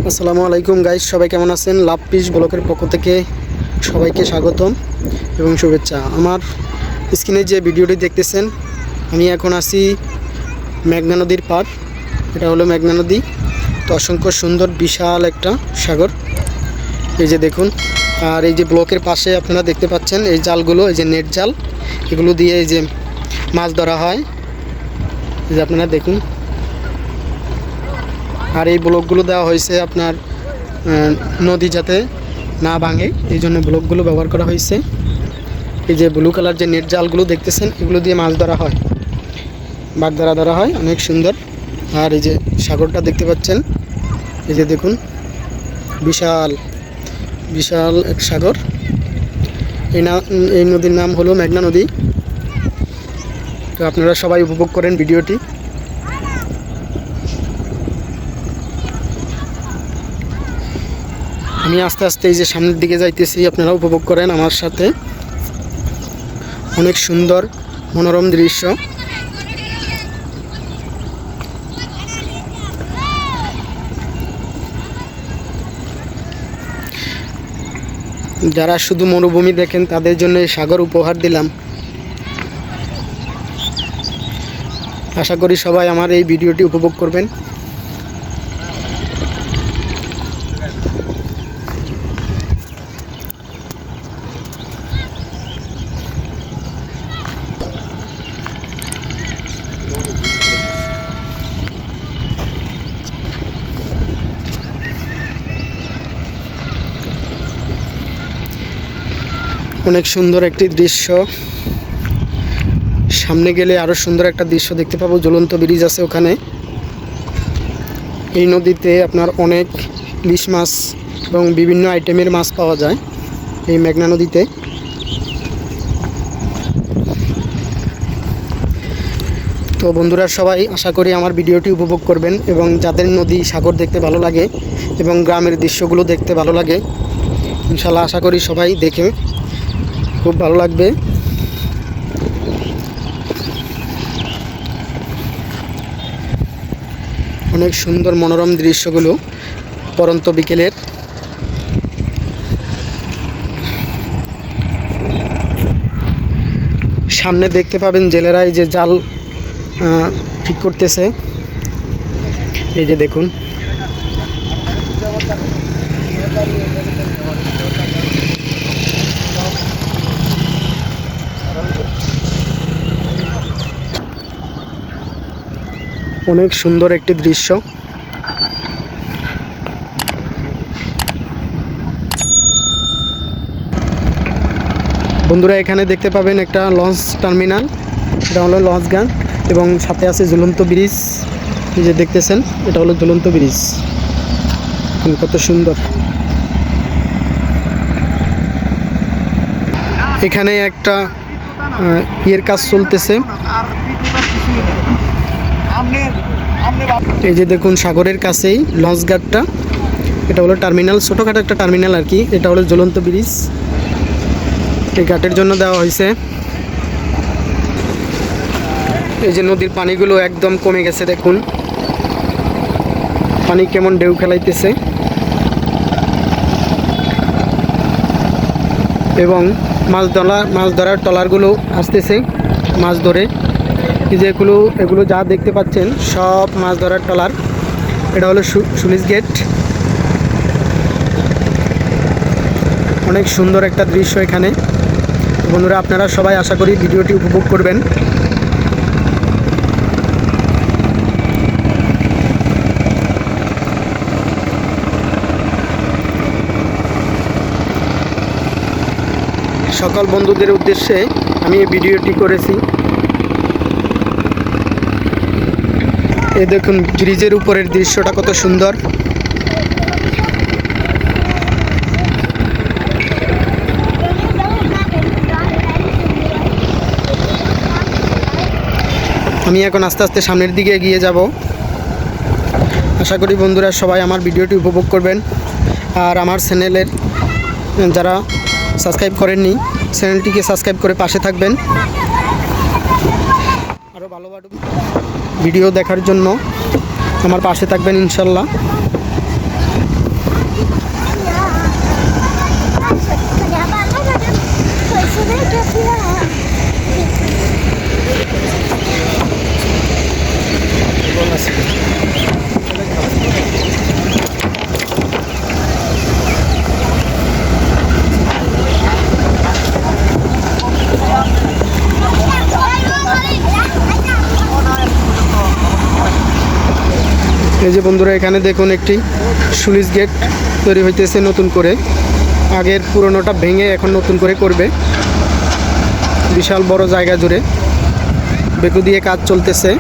আসসালামু আলাইকুম গাইস, সবাই কেমন আছেন? লাভ পিস ব্লকের পক্ষ থেকে সবাইকে স্বাগতম এবং শুভেচ্ছা। আমার স্ক্রিনে যে ভিডিওটি দেখতেছেন, আমি এখন আছি মেঘনা নদীর পার। এটা হলো মেঘনা নদী। তো অসংখ্য সুন্দর বিশাল একটা সাগর, এই যে দেখুন। আর এই যে ব্লকের পাশে আপনারা দেখতে পাচ্ছেন এই জালগুলো, এই যে নেট জাল, এগুলো দিয়ে এই যে মাছ ধরা হয়, এই যে আপনারা দেখুন। আর এই ব্লকগুলো দেওয়া হয়েছে আপনার নদী যাতে না ভাঙে, এই জন্য ব্লকগুলো ব্যবহার করা হয়েছে। এই যে ব্লু কালার যে নেট জালগুলো দেখতেছেন, এগুলো দিয়ে মাছ ধরা হয়, বাগধারা ধরা হয়, অনেক সুন্দর। আর এই যে সাগরটা দেখতে পাচ্ছেন, এই যে দেখুন, বিশাল বিশাল এক সাগর। এই নদীর নাম হলো মেঘনা নদী। তো আপনারা সবাই উপভোগ করেন ভিডিওটি। আমি আস্তে আস্তে এই যে সামনের দিকে যাইতেছি, আপনারা উপভোগ করেন আমার সাথে। অনেক সুন্দর মনোরম দৃশ্য। যারা শুধু মরুভূমি দেখেন তাদের জন্য এই সাগর উপহার দিলাম। আশা করি সবাই আমার এই ভিডিওটি উপভোগ করবেন। অনেক সুন্দর একটি দৃশ্য। সামনে গেলে আরো সুন্দর একটা দৃশ্য দেখতে পাবো। ঝুলন্ত ব্রিজ আছে ওখানে। এই নদীতে আপনার অনেক ইলিশ মাছ এবং বিভিন্ন আইটেমের মাছ পাওয়া যায় এই মেঘনা নদীতে। তো বন্ধুরা, সবাই আশা করি আমার ভিডিওটি উপভোগ করবেন, এবং যাদের নদী সাগর দেখতে ভালো লাগে এবং গ্রামের দৃশ্যগুলো দেখতে ভালো লাগে, ইনশাল্লাহ আশা করি সবাই দেখে খুব ভালো লাগবে। অনেক সুন্দর মনোরম দৃশ্যগুলো পরন্ত বিকেলের। সামনে দেখতে পাবেন জেলেরা এই যে জাল ঠিক করতেছে, এই যে দেখুন। অনেক সুন্দর একটি দৃশ্য। বন্ধুরা, এখানে দেখতে পাবেন একটা লঞ্চ টার্মিনাল, এটা হলো লঞ্চ ঘাট, এবং সাথে আছে ঝুলন্ত ব্রিজ। এই যে দেখতেছেন, এটা হলো ঝুলন্ত ব্রিজ। কত সুন্দর। এখানে একটা ইয়ের কাজ চলতেছে। এই যে দেখুন, সাগরের কাছেই লঞ্চ ঘাটটা। এটা হলো টার্মিনাল, ছোটোখাটো একটা টার্মিনাল আর কি। এটা হলো ঝুলন্ত ব্রিজ, এই ঘাটের জন্য দেওয়া হয়েছে। এই যে নদীর পানিগুলো একদম কমে গেছে, দেখুন পানি কেমন ঢেউ খেলাইতেছে। এবং মাছ ধরার ট্রলারগুলো আসতেছে মাছ ধরে। এই যে এগুলো যা দেখতে পাচ্ছেন সব মাছ ধরার ট্রলার। এটা হলো সুলিশ গেট। অনেক সুন্দর একটা দৃশ্য এখানে। বন্ধুরা, আপনারা সবাই আশা করি ভিডিওটি উপভোগ করবেন। সকল বন্ধুদের উদ্দেশ্যে আমি এই ভিডিওটি করেছি। এই দেখুন ব্রিজের উপরের দৃশ্যটা কত সুন্দর। আমি এখন আস্তে আস্তে সামনের দিকে এগিয়ে যাব। আশা করি বন্ধুরা সবাই আমার ভিডিওটি উপভোগ করবেন। আর আমার চ্যানেলের যারা সাবস্ক্রাইব করেননি, চ্যানেলটিকে সাবস্ক্রাইব করে পাশে থাকবেন। আরও ভালো ভালো ভিডিও দেখার জন্য আমার পাশে থাকবেন ইনশাল্লাহ। এই যে বন্ধুরা, এখানে দেখুন একটি স্লুইস গেট তৈরি হইতেছে নতুন করে। আগের পুরনোটা ভেঙে এখন নতুন করে করবে। বিশাল বড় জায়গা জুড়ে বেকু দিয়ে কাজ চলতেছে।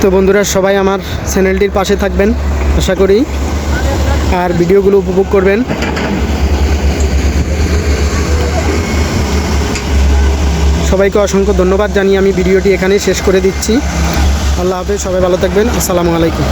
তো বন্ধুরা, সবাই আমার চ্যানেলটির পাশে থাকবেন আশা করি, আর ভিডিওগুলো উপভোগ করবেন। সবাইকে অসংখ্য ধন্যবাদ জানিয়ে আমি ভিডিওটি এখানেই শেষ করে দিচ্ছি। আল্লাহ হাফেজ, সবাই ভালো থাকবেন। আসসালামু আলাইকুম।